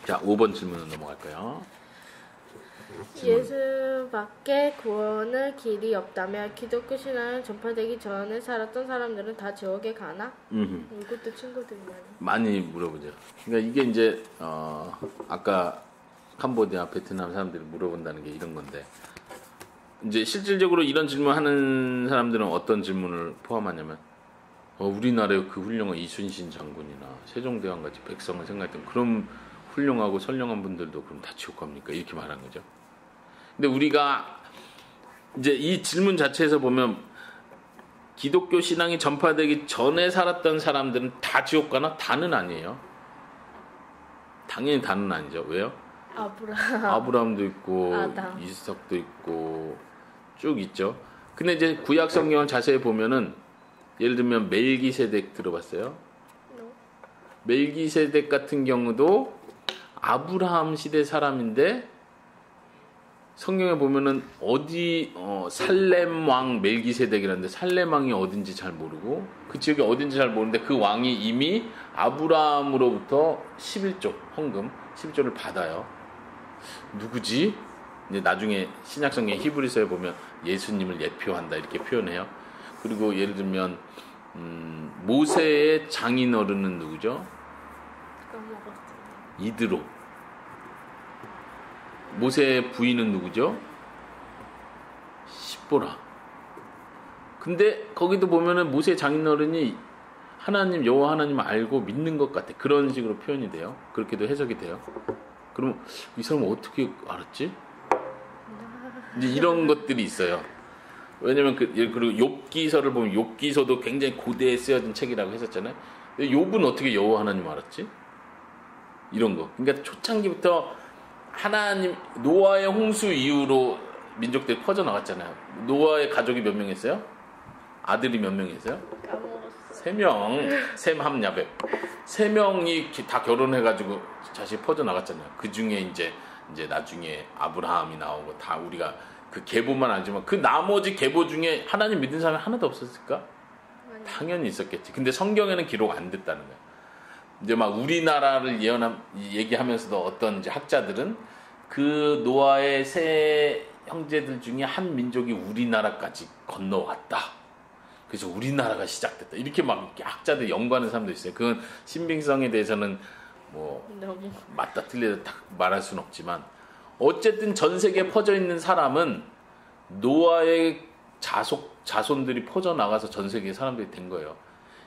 자, 5번 질문으로 넘어갈까요? 예수 밖에 구원의 길이 없다면 기독교 신앙을 전파되기 전에 살았던 사람들은 다 지옥에 가나? 이것도 친구들이 많이 물어보죠. 그러니까 이게 이제 아까 캄보디아, 베트남 사람들이 물어본다는 게 이런 건데, 이제 실질적으로 이런 질문하는 사람들은 어떤 질문을 포함하냐면, 우리나라의 그 훌륭한 이순신 장군이나 세종대왕 같이 백성을 생각했던 그런 훌륭하고 선량한 분들도 그럼 다 지옥 갑니까? 이렇게 말하는 거죠. 근데 우리가 이제 이 질문 자체에서 보면 기독교 신앙이 전파되기 전에 살았던 사람들은 다 지옥 가나? 다는 아니에요. 당연히 다는 아니죠. 왜요? 아브라함도 있고 아담. 이삭도 있고 쭉 있죠. 근데 이제 구약 성경을 자세히 보면은 예를 들면 멜기세덱 들어봤어요? 멜기세덱 같은 경우도 아브라함 시대 사람인데 성경에 보면은 어디 살렘 왕 멜기세덱이라는데 살렘 왕이 어딘지 잘 모르고 그 지역이 어딘지 잘 모르는데 그 왕이 이미 아브라함으로부터 11조 헌금 11조를 받아요. 누구지? 이제 나중에 신약성경 히브리서에 보면 예수님을 예표한다 이렇게 표현해요. 그리고 예를 들면 모세의 장인어른은 누구죠? 이드로. 모세의 부인은 누구죠? 십보라. 근데 거기도 보면은 모세의 장인어른이 하나님 여호와 하나님을 알고 믿는 것 같아. 그런 식으로 표현이 돼요. 그렇게도 해석이 돼요. 그럼 이 사람은 어떻게 알았지? 이제 이런 것들이 있어요. 왜냐면 그리고 욥기서를 보면 욥기서도 굉장히 고대에 쓰여진 책이라고 했었잖아요. 욥은 어떻게 여호와 하나님 알았지? 이런 거. 그러니까 초창기부터 하나님 노아의 홍수 이후로 민족들이 퍼져 나갔잖아요. 노아의 가족이 몇 명 있어요? 아들이 몇 명 있어요? 3명. 셈, 함, 야벳. 3명이 다 결혼해가지고 자식 퍼져 나갔잖아요. 그 중에 이제 나중에 아브라함이 나오고 다 우리가 그 계보만 알지만 그 나머지 계보 중에 하나님 믿는 사람이 하나도 없었을까? 당연히 있었겠지. 근데 성경에는 기록 안 됐다는 거야. 이제 막 우리나라를 얘기하면서도 어떤 이제 학자들은 그 노아의 세 형제들 중에 한 민족이 우리나라까지 건너왔다. 그래서 우리나라가 시작됐다. 이렇게 막 학자들 연구하는 사람도 있어요. 그건 신빙성에 대해서는 뭐 맞다 틀리다 말할 수는 없지만 어쨌든 전 세계에 퍼져 있는 사람은 노아의 자손들이 퍼져 나가서 전 세계 사람들이 된 거예요.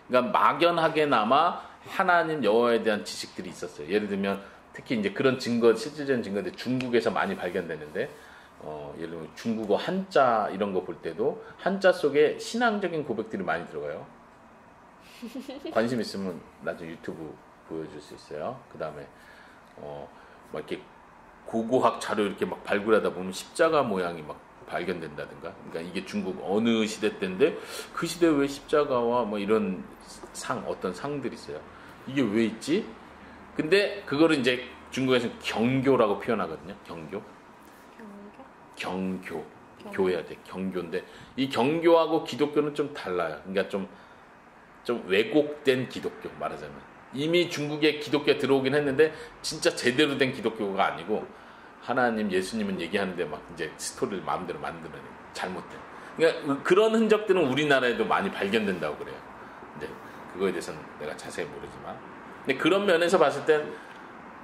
그러니까 막연하게나마 하나님 여호와에 대한 지식들이 있었어요. 예를 들면 특히 이제 그런 증거, 실질적인 증거인데 중국에서 많이 발견되는데 예를 들면 중국어 한자 이런 거 볼 때도 한자 속에 신앙적인 고백들이 많이 들어가요. 관심 있으면 나중에 유튜브 보여줄 수 있어요. 그 다음에 막 이렇게 고고학 자료 이렇게 막 발굴하다 보면 십자가 모양이 막 발견된다든가. 그러니까 이게 중국 어느 시대 때인데 그 시대에 왜 십자가와 뭐 이런 어떤 상들이 있어요. 이게 왜 있지? 근데 그거를 이제 중국에서는 경교라고 표현하거든요. 경교. 교해야 돼. 경교인데 이 경교하고 기독교는 좀 달라요. 그러니까 좀 왜곡된 기독교 말하자면. 이미 중국에 기독교가 들어오긴 했는데 진짜 제대로 된 기독교가 아니고 하나님 예수님은 얘기하는데 막 이제 스토리를 마음대로 만드는 잘못된. 그러니까 그런 흔적들은 우리나라에도 많이 발견된다고 그래요. 근데 그거에 대해서는 내가 자세히 모르지만. 근데 그런 면에서 봤을 땐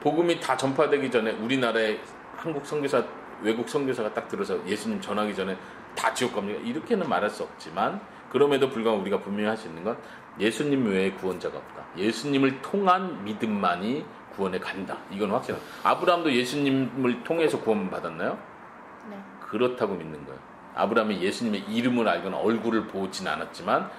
복음이 다 전파되기 전에 우리나라에 한국 선교사, 외국 선교사가 딱 들어서 예수님 전하기 전에 다 지옥 갑니까? 이렇게는 말할 수 없지만 그럼에도 불구하고 우리가 분명히 할 수 있는 건 예수님 외에 구원자가 없다. 예수님을 통한 믿음만이 구원에 간다. 이건 확실하다. 아브라함도 예수님을 통해서 구원 받았나요? 네. 그렇다고 믿는 거예요. 아브라함이 예수님의 이름을 알거나 얼굴을 보진 않았지만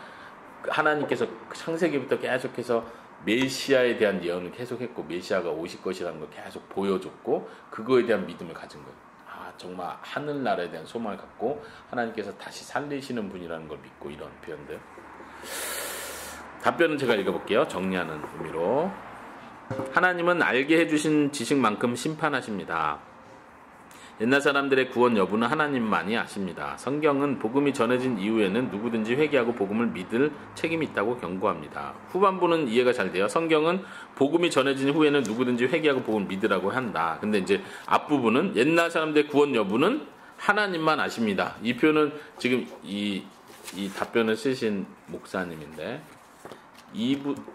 하나님께서 창세기부터 계속해서 메시아에 대한 예언을 계속했고 메시아가 오실 것이라는 걸 계속 보여줬고 그거에 대한 믿음을 가진 거예요. 정말 하늘나라에 대한 소망을 갖고 하나님께서 다시 살리시는 분이라는 걸 믿고 이런 표현들. 답변은 제가 읽어볼게요. 정리하는 의미로. 하나님은 알게 해주신 지식만큼 심판하십니다. 옛날 사람들의 구원 여부는 하나님만이 아십니다. 성경은 복음이 전해진 이후에는 누구든지 회개하고 복음을 믿을 책임이 있다고 경고합니다. 후반부는 이해가 잘 돼요. 성경은 복음이 전해진 후에는 누구든지 회개하고 복음을 믿으라고 한다. 근데 이제 앞부분은 옛날 사람들의 구원 여부는 하나님만 아십니다. 이 표현은 지금 이 답변을 쓰신 목사님인데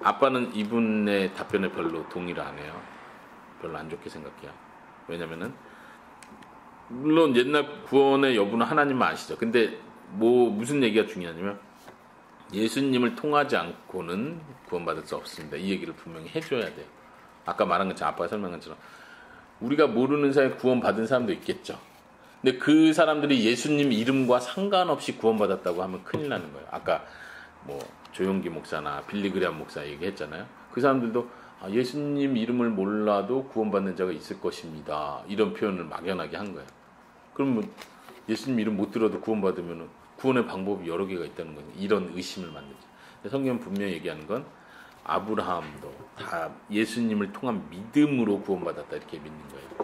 아빠는 이분의 답변에 별로 동의를 안 해요. 별로 안 좋게 생각해요. 왜냐면은 물론 옛날 구원의 여부는 하나님만 아시죠. 근데 무슨 얘기가 중요하냐면 예수님을 통하지 않고는 구원받을 수 없습니다. 이 얘기를 분명히 해줘야 돼요. 아까 말한 것처럼 아빠가 설명한 것처럼 우리가 모르는 사이에 구원받은 사람도 있겠죠. 근데 그 사람들이 예수님 이름과 상관없이 구원받았다고 하면 큰일 나는 거예요. 아까 조용기 목사나 빌리그레암 목사 얘기했잖아요. 그 사람들도 예수님 이름을 몰라도 구원받는 자가 있을 것입니다. 이런 표현을 막연하게 한 거예요. 그러면 예수님 이름 못 들어도 구원받으면 구원의 방법이 여러 개가 있다는 거예요. 이런 의심을 만들죠. 성경은 분명히 얘기하는 건 아브라함도 다 예수님을 통한 믿음으로 구원받았다 이렇게 믿는 거예요.